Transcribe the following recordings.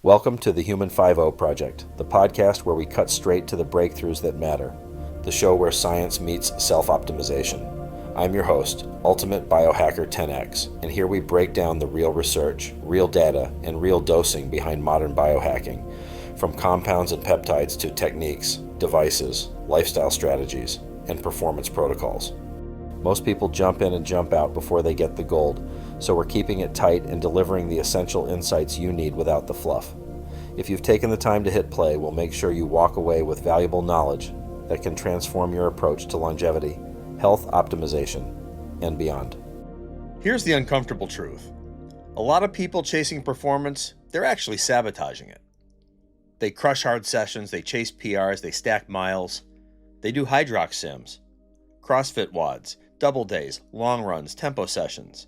Welcome to the Human 5.0 Project, the podcast where we cut straight to the breakthroughs that matter, the show where science meets self-optimization. I'm your host, UltimateBiohacker 10x, and here we break down the real research, real data, and real dosing behind modern biohacking, from compounds and peptides to techniques, devices, lifestyle strategies, and performance protocols. Most people jump in and jump out before they get the gold, so we're keeping it tight and delivering the essential insights you need without the fluff. If you've taken the time to hit play, we'll make sure you walk away with valuable knowledge that can transform your approach to longevity, health optimization, and beyond. Here's the uncomfortable truth. A lot of people chasing performance, they're actually sabotaging it. They crush hard sessions, they chase PRs, they stack miles, they do Hyrox sims, CrossFit WODs, double days, long runs, tempo sessions.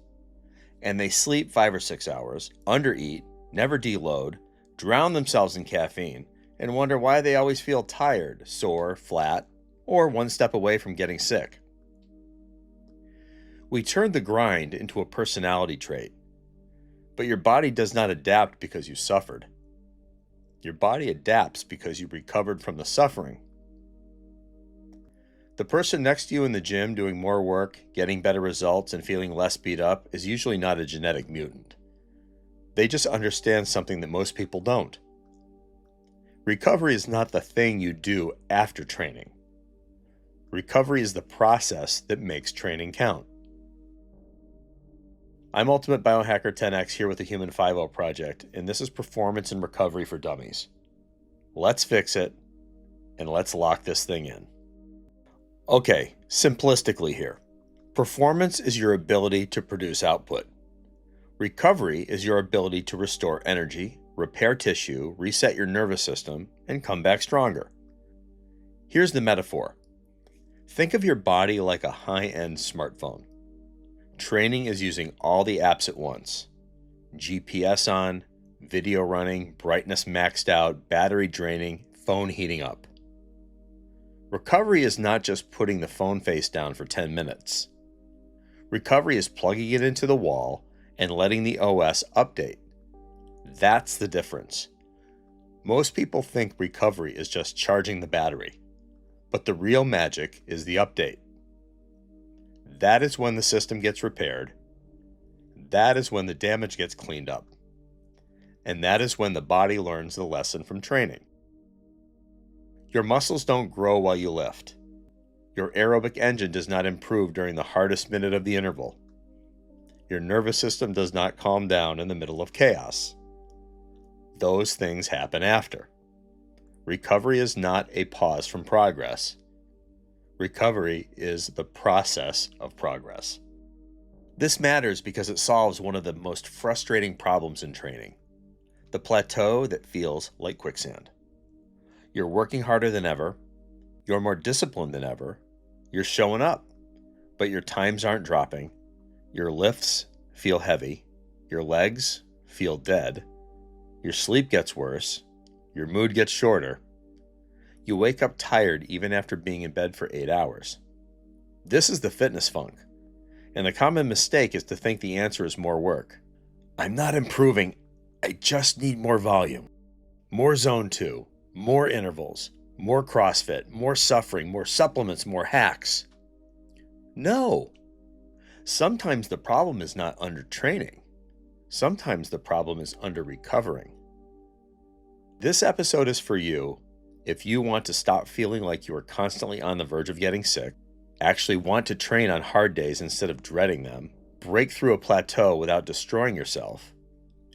And they sleep 5 or 6 hours, undereat, never deload, drown themselves in caffeine, and wonder why they always feel tired, sore, flat, or one step away from getting sick. We turned the grind into a personality trait, but your body does not adapt because you suffered. Your body adapts because you recovered from the suffering. The person next to you in the gym doing more work, getting better results, and feeling less beat up is usually not a genetic mutant. They just understand something that most people don't. Recovery is not the thing you do after training. Recovery is the process that makes training count. I'm UltimateBiohacker 10x here with the Human 5.0 Project, and this is Performance and Recovery for Dummies. Let's fix it, and let's lock this thing in. Okay, simplistically here. Performance is your ability to produce output. Recovery is your ability to restore energy, repair tissue, reset your nervous system, and come back stronger. Here's the metaphor. Think of your body like a high-end smartphone. Training is using all the apps at once. GPS on, video running, brightness maxed out, battery draining, phone heating up. Recovery is not just putting the phone face down for 10 minutes. Recovery is plugging it into the wall and letting the OS update. That's the difference. Most people think recovery is just charging the battery, but the real magic is the update. That is when the system gets repaired. That is when the damage gets cleaned up. And that is when the body learns the lesson from training. Your muscles don't grow while you lift. Your aerobic engine does not improve during the hardest minute of the interval. Your nervous system does not calm down in the middle of chaos. Those things happen after. Recovery is not a pause from progress. Recovery is the process of progress. This matters because it solves one of the most frustrating problems in training: the plateau that feels like quicksand. You're working harder than ever, you're more disciplined than ever, you're showing up, but your times aren't dropping, your lifts feel heavy, your legs feel dead, your sleep gets worse, your mood gets shorter. You wake up tired even after being in bed for 8 hours. This is the fitness funk, and the common mistake is to think the answer is more work. I'm not improving, I just need more volume, more zone 2. More intervals, more CrossFit, more suffering, more supplements, more hacks. No. Sometimes the problem is not under training. Sometimes the problem is under recovering. This episode is for you if you want to stop feeling like you are constantly on the verge of getting sick, actually want to train on hard days instead of dreading them, break through a plateau without destroying yourself,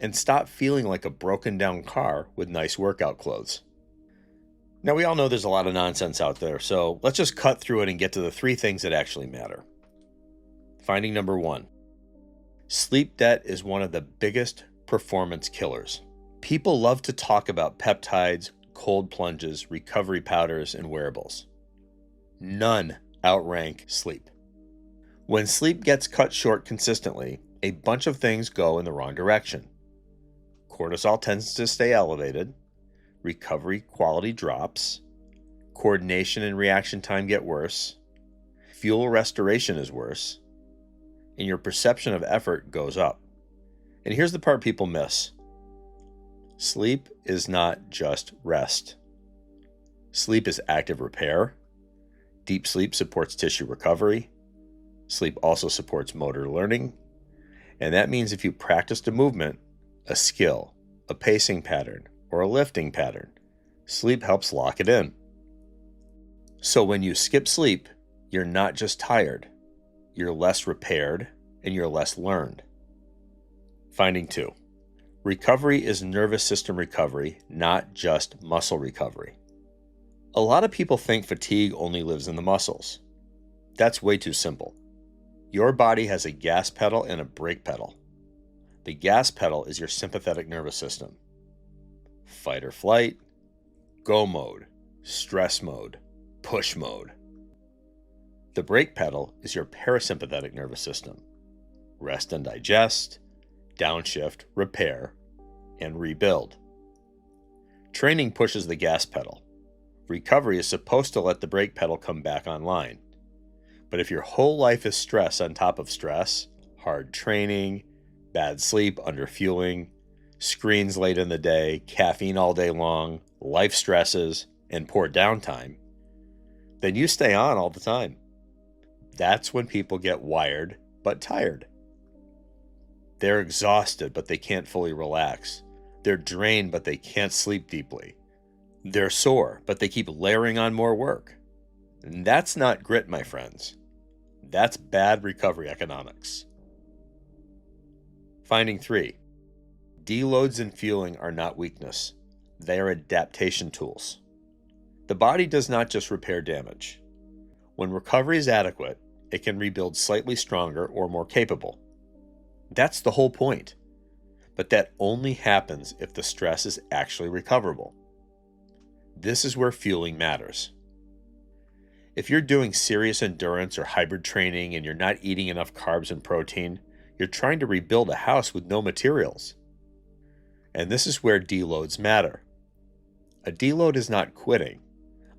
and stop feeling like a broken down car with nice workout clothes. Now, we all know there's a lot of nonsense out there, so let's just cut through it and get to the 3 things that actually matter. Finding number 1. Sleep debt is one of the biggest performance killers. People love to talk about peptides, cold plunges, recovery powders, and wearables. None outrank sleep. When sleep gets cut short consistently, a bunch of things go in the wrong direction. Cortisol tends to stay elevated. Recovery quality drops, coordination and reaction time get worse, fuel restoration is worse, and your perception of effort goes up. And here's the part people miss. Sleep is not just rest. Sleep is active repair. Deep sleep supports tissue recovery. Sleep also supports motor learning. And that means if you practiced a movement, a skill, a pacing pattern, or a lifting pattern, sleep helps lock it in. So when you skip sleep, you're not just tired, you're less repaired, and you're less learned. Finding 2. Recovery is nervous system recovery, not just muscle recovery. A lot of people think fatigue only lives in the muscles. That's way too simple. Your body has a gas pedal and a brake pedal. The gas pedal is your sympathetic nervous system. Fight or flight, go mode, stress mode, push mode. The brake pedal is your parasympathetic nervous system. Rest and digest, downshift, repair, and rebuild. Training pushes the gas pedal. Recovery is supposed to let the brake pedal come back online. But if your whole life is stress on top of stress, hard training, bad sleep, underfueling, screens late in the day, caffeine all day long, life stresses, and poor downtime, then you stay on all the time. That's when people get wired but tired. They're exhausted but they can't fully relax. They're drained but they can't sleep deeply. They're sore but they keep layering on more work. And that's not grit, my friends. That's bad recovery economics. Finding 3. Deloads and fueling are not weakness. They are adaptation tools. The body does not just repair damage. When recovery is adequate, it can rebuild slightly stronger or more capable. That's the whole point. But that only happens if the stress is actually recoverable. This is where fueling matters. If you're doing serious endurance or hybrid training and you're not eating enough carbs and protein, you're trying to rebuild a house with no materials. And this is where deloads matter. A deload is not quitting.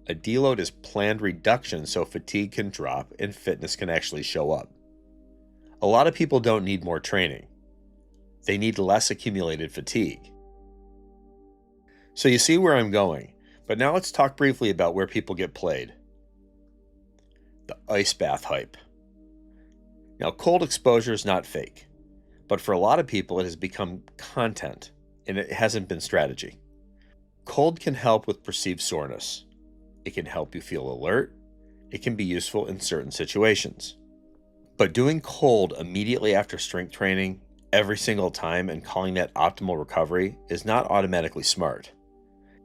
A deload is planned reduction so fatigue can drop and fitness can actually show up. A lot of people don't need more training. They need less accumulated fatigue. So you see where I'm going, but now let's talk briefly about where people get played. The ice bath hype. Now, cold exposure is not fake, but for a lot of people it has become content, and it hasn't been strategy. Cold can help with perceived soreness. It can help you feel alert. It can be useful in certain situations. But doing cold immediately after strength training every single time and calling that optimal recovery is not automatically smart.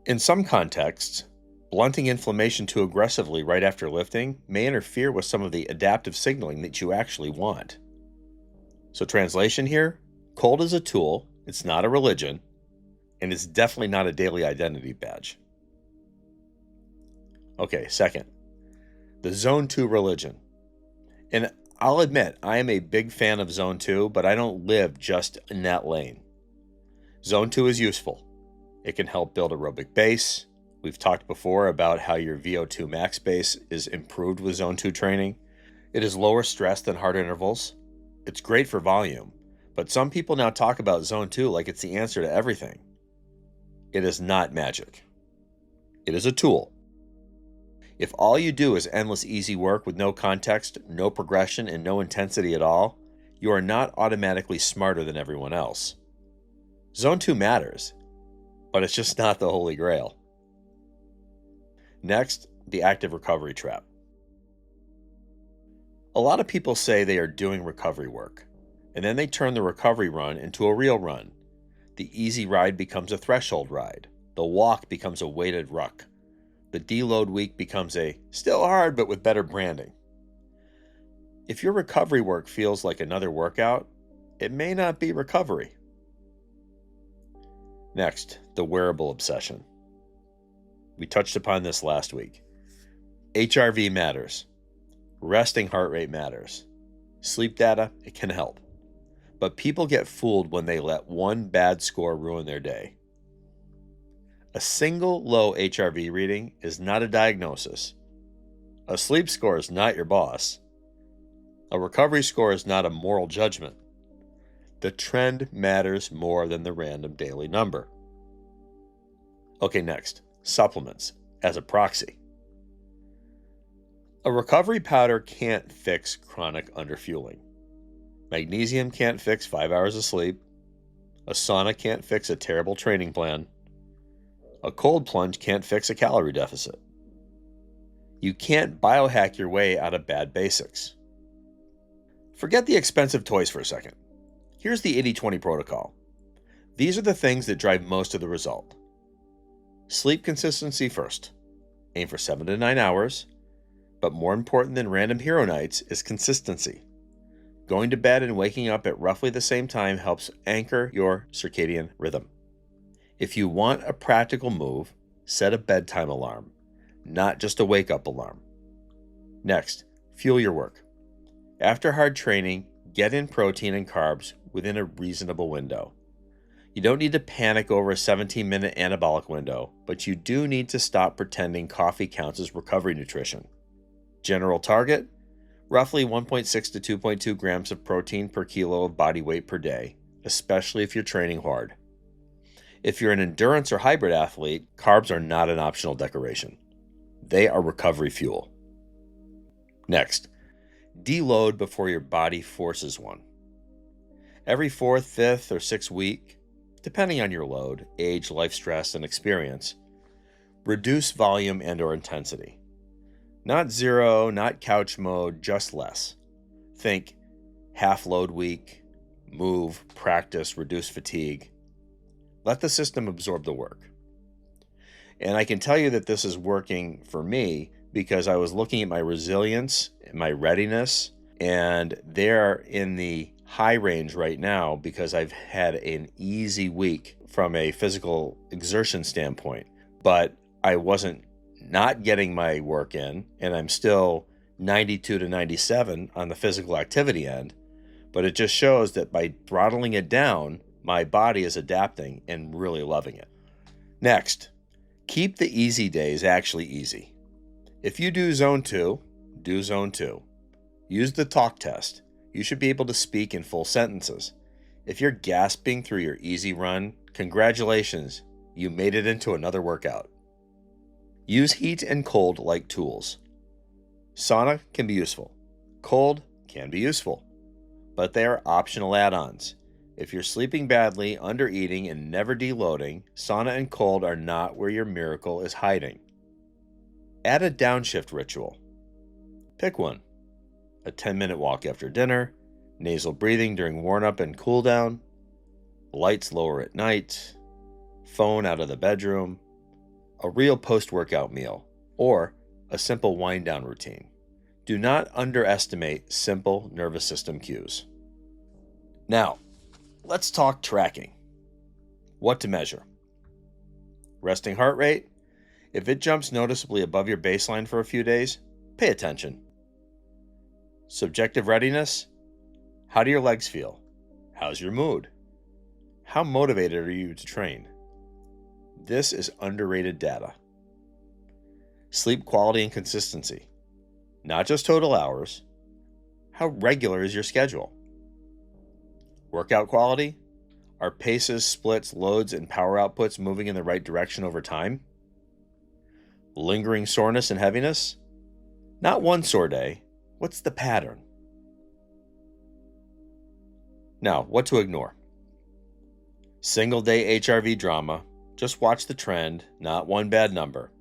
In some contexts, blunting inflammation too aggressively right after lifting may interfere with some of the adaptive signaling that you actually want. So translation here, cold is a tool, it's not a religion, and it's definitely not a daily identity badge. Okay, second, the Zone 2 religion. And I'll admit, I am a big fan of Zone 2, but I don't live just in that lane. Zone 2 is useful. It can help build aerobic base. We've talked before about how your VO2 max base is improved with Zone 2 training. It is lower stress than hard intervals. It's great for volume, but some people now talk about Zone 2 like it's the answer to everything. It is not magic. It is a tool. If all you do is endless easy work with no context, no progression, and no intensity at all, you are not automatically smarter than everyone else. Zone 2 matters, but it's just not the holy grail. Next, the active recovery trap. A lot of people say they are doing recovery work, and then they turn the recovery run into a real run. The easy ride becomes a threshold ride. The walk becomes a weighted ruck. The deload week becomes a still hard but with better branding. If your recovery work feels like another workout, it may not be recovery. Next, the wearable obsession. We touched upon this last week. HRV matters. Resting heart rate matters. Sleep data, it can help. But people get fooled when they let one bad score ruin their day. A single low HRV reading is not a diagnosis. A sleep score is not your boss. A recovery score is not a moral judgment. The trend matters more than the random daily number. Okay, next, supplements as a proxy. A recovery powder can't fix chronic underfueling. Magnesium can't fix 5 hours of sleep. A sauna can't fix a terrible training plan. A cold plunge can't fix a calorie deficit. You can't biohack your way out of bad basics. Forget the expensive toys for a second. Here's the 80-20 protocol. These are the things that drive most of the result. Sleep consistency first. Aim for 7 to 9 hours, but more important than random hero nights is consistency. Going to bed and waking up at roughly the same time helps anchor your circadian rhythm. If you want a practical move, set a bedtime alarm, not just a wake-up alarm. Next, fuel your work. After hard training, get in protein and carbs within a reasonable window. You don't need to panic over a 17-minute anabolic window, but you do need to stop pretending coffee counts as recovery nutrition. General target, roughly 1.6 to 2.2 grams of protein per kilo of body weight per day, especially if you're training hard. If you're an endurance or hybrid athlete, carbs are not an optional decoration. They are recovery fuel. Next, deload before your body forces one. Every 4th, 5th, or 6th week, depending on your load, age, life stress, and experience, reduce volume and/or intensity. Not zero, not couch mode, just less. Think half load week, move, practice, reduce fatigue. Let the system absorb the work. And I can tell you that this is working for me because I was looking at my resilience and my readiness, and they're in the high range right now because I've had an easy week from a physical exertion standpoint. But I wasn't not getting my work in, and I'm still 92 to 97 on the physical activity end. But it just shows that by throttling it down, my body is adapting and really loving it. Next, keep the easy days actually easy. If you do zone 2, do zone 2. Use the talk test. You should be able to speak in full sentences. If you're gasping through your easy run, congratulations, you made it into another workout. Use heat and cold like tools. Sauna can be useful. Cold can be useful. But they are optional add-ons. If you're sleeping badly, undereating, and never deloading, sauna and cold are not where your miracle is hiding. Add a downshift ritual. Pick one. A 10-minute walk after dinner, nasal breathing during warm-up and cool-down, lights lower at night, phone out of the bedroom, a real post-workout meal, or a simple wind-down routine. Do not underestimate simple nervous system cues. Now, let's talk tracking. What to measure? Resting heart rate? If it jumps noticeably above your baseline for a few days, pay attention. Subjective readiness? How do your legs feel? How's your mood? How motivated are you to train? This is underrated data. Sleep quality and consistency. Not just total hours. How regular is your schedule? Workout quality? Are paces, splits, loads, and power outputs moving in the right direction over time? Lingering soreness and heaviness? Not one sore day. What's the pattern? Now, what to ignore? Single day HRV drama. Just watch the trend, not one bad number.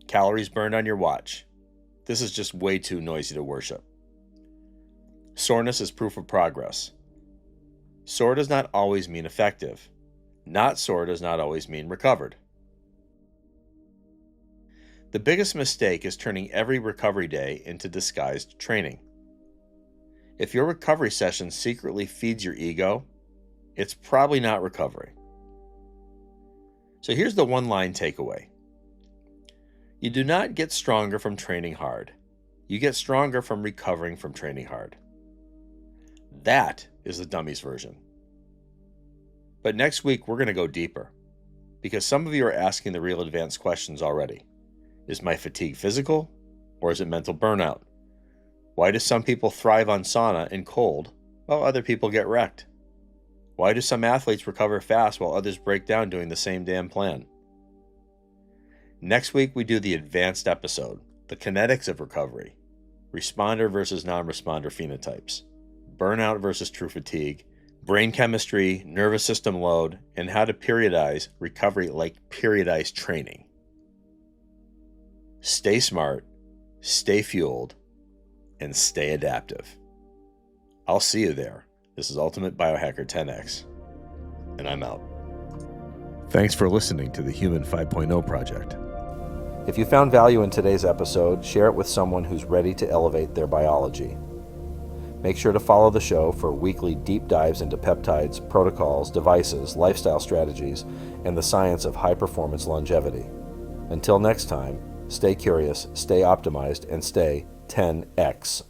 Calories burned on your watch. This is just way too noisy to worship. Soreness is proof of progress. Sore does not always mean effective. Not sore does not always mean recovered. The biggest mistake is turning every recovery day into disguised training. If your recovery session secretly feeds your ego, it's probably not recovery. So here's the one-line takeaway. You do not get stronger from training hard. You get stronger from recovering from training hard. That is the Dummies version. But next week, we're going to go deeper, because some of you are asking the real advanced questions already. Is my fatigue physical, or is it mental burnout? Why do some people thrive on sauna and cold, while other people get wrecked? Why do some athletes recover fast while others break down doing the same damn plan? Next week, we do the advanced episode, the kinetics of recovery, responder versus non-responder phenotypes, burnout versus true fatigue, brain chemistry, nervous system load, and how to periodize recovery like periodized training. Stay smart, stay fueled, and stay adaptive. I'll see you there. This is Ultimate Biohacker 10X, and I'm out. Thanks for listening to the Human 5.0 Project. If you found value in today's episode, share it with someone who's ready to elevate their biology. Make sure to follow the show for weekly deep dives into peptides, protocols, devices, lifestyle strategies, and the science of high-performance longevity. Until next time, stay curious, stay optimized, and stay 10X.